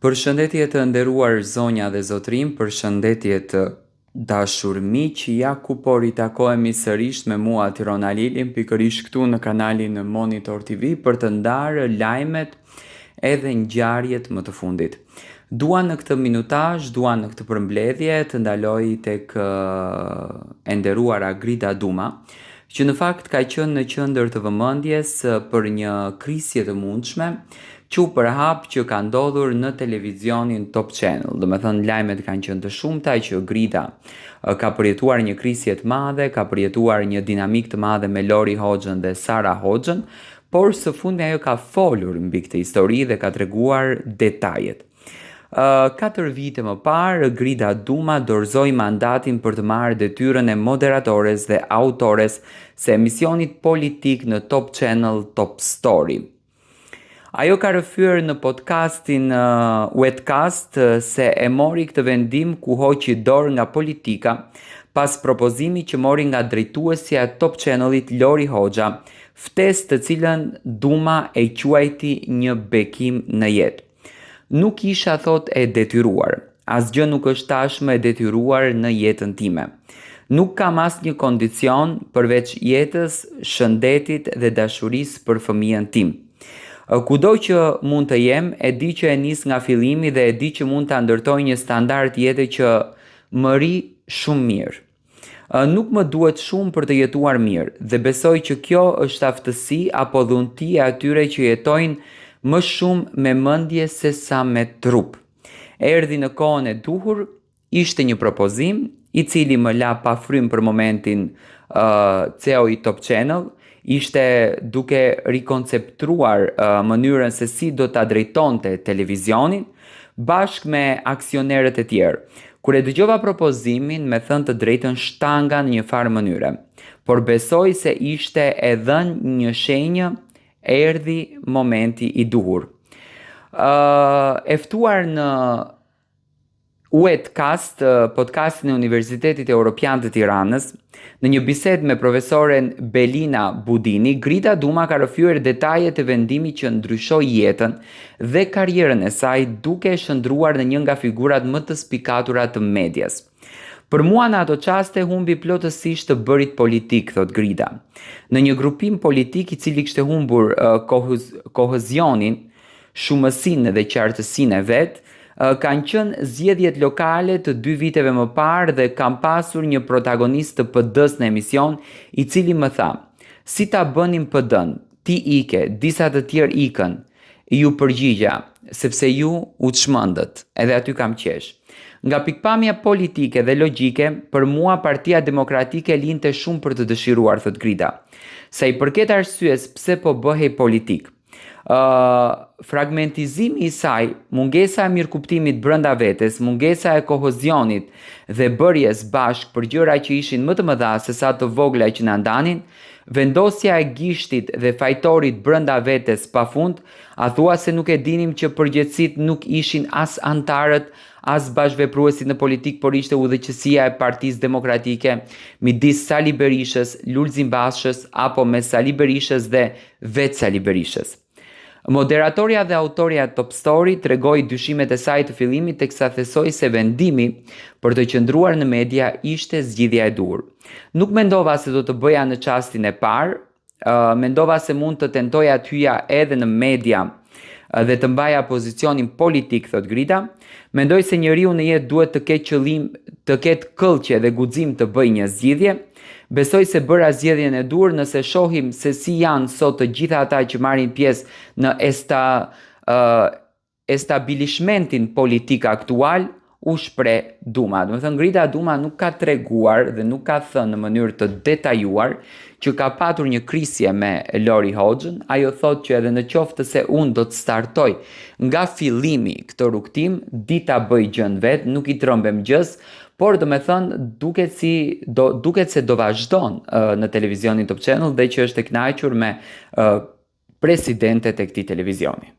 Përshëndetje të nderuar zonja dhe zotrim, përshëndetje të dashur miq, ja ku po ritakohemi sërish me mua Tirona Lilin, pikërisht këtu në kanalin Monitor TV për të ndarë lajmet edhe ngjarjet më të fundit. Dua në këtë minutazh, dua në këtë përmbledhje të ndaloj tek e nderuara Grida Duma, që në fakt ka qenë në qendër të vëmendjes për një krisje të mundshme që u përhap që ka ndodhur në televizionin Top Channel. Do me thënë lajmet kanë qenë të shumta që Grida ka përjetuar një krisje të madhe, ka përjetuar një dinamik të madhe me Lori Hoxhën dhe Sara Hoxhën, por së fundi ajo ka folur mbi këtë histori dhe ka treguar detajet. 4 vite më parë, Grida Duma dorëzoi mandatin për të marrë detyrën e moderatores dhe autores së emisionit politik në Top Channel Top Story. Ajo ka rëfyer në podcastin Wetcast se e mori këtë vendim ku hoqi dorë nga politika pas propozimi që mori nga drejtuesja e Top Channelit Lori Hoxha, ftesë të cilën Duma e quajti një bekim në jetë. Nuk isha, thot, e detyruar. Asgjë nuk është tashmë e detyruar në jetën time. Nuk kam asnjë kondicion përveç jetës, shëndetit dhe dashurisë për fëmijën tim. Kudo që mund të jem, e di që e nis nga fillimi dhe e di që mund të ndërtoj një standard jete që më ri shumë mirë. Nuk më duhet shumë për të jetuar mirë dhe besoj që kjo është aftësi apo dhunti e atyre që jetojnë më shumë me mendje se sa me trup. Erdhi në kohën e duhur, ishte një propozim i cili më la pa frym për momentin CEO i Top Channel, ishte duke rikonceptuar mënyrën se si do ta drejtonte televizionin bashkë me aksionerët e tjerë. Kur e dëgjova propozimin, me thënë të drejtën shtanga në një farë mënyre, por besoj se ishte e dhënë një shenjë, erdhi momenti i duhur. E ftuar në Wetcast, podcastin e Universitetit Europian të Tiranës, në një bisedë me profesoren Belina Budini, Grida Duma ka rrëfyer detajet e vendimit që ndryshoi jetën dhe karrierën e saj duke shndruar në një nga figurat më të spikatura të medias. Për mua në ato qaste humbi plotësisht të bërit politik, thot Grida. Në një grupim politik i cili kishte humbur kohezionin, shumësinë dhe qartësinë e vet, kanë qenë zgjedhjet lokale të 2 viteve më parë dhe kam pasur një protagonist të PD-s në emision i cili më tha: "Si ta bënim PD-n? Ti ike, disa të tjerë ikën." Ju përgjigja: "Sepse ju u çmendët." Edhe aty kam qesh. Nga pikpamja politike dhe logjike, për mua Partia Demokratike linte shumë për të dëshiruar, thot Grida. Sa i përket arsyes pse po bëhej politik, fragmentizimi i saj, mungesa e mirëkuptimit brenda vetes, mungesa e kohezionit dhe bërjes bashk për gjëra që ishin më të mëdha se sa të vogla që na ndanin, vendosja e gishtit dhe fajtorit brenda vetes pafund, a thua se nuk e dinim që përgjithësit nuk ishin as antarët, as bashkëvepruesit në politik, por ishte udhëheqësia e Partisë Demokratike midis Sali Berishës, Lulzim Bashës apo mes Sali Berishës dhe vetë Sali Berishës. Moderatorja dhe autoria Top Story tregoi dyshimet e saj të fillimit teksa thesoi se vendimi për të qëndruar në media ishte zgjidhja e duhur. Nuk mendova se do të bëja në çastin e parë, mendova se mund të tentoja të hyja edhe në media dhe të mbaja pozicionin politik, thot Grida. Mendoj se njeriu në jetë duhet të ketë qëllim, të ketë këllqe dhe guxim të bëjë një zgjidhje. Besoj se bëra zgjedhjen e dur nëse shohim se si janë sot të gjitha ata që marrin pjesë në estabilishmentin politik aktual, u shpreh Duma. Do të thënë Grida Duma nuk ka treguar dhe nuk ka thënë në mënyrë të detajuar që ka patur një krisje me Lori Hoxhën. Ajo thotë që edhe në qoftë se unë do të startoj nga fillimi këtë rrugtim, di ta bëj gjën vet, nuk i trembem gjës, por do me thënë duket se do vazhdon në televizionin Top Channel dhe që është e kënaqur me presidentet e këtij televizioni.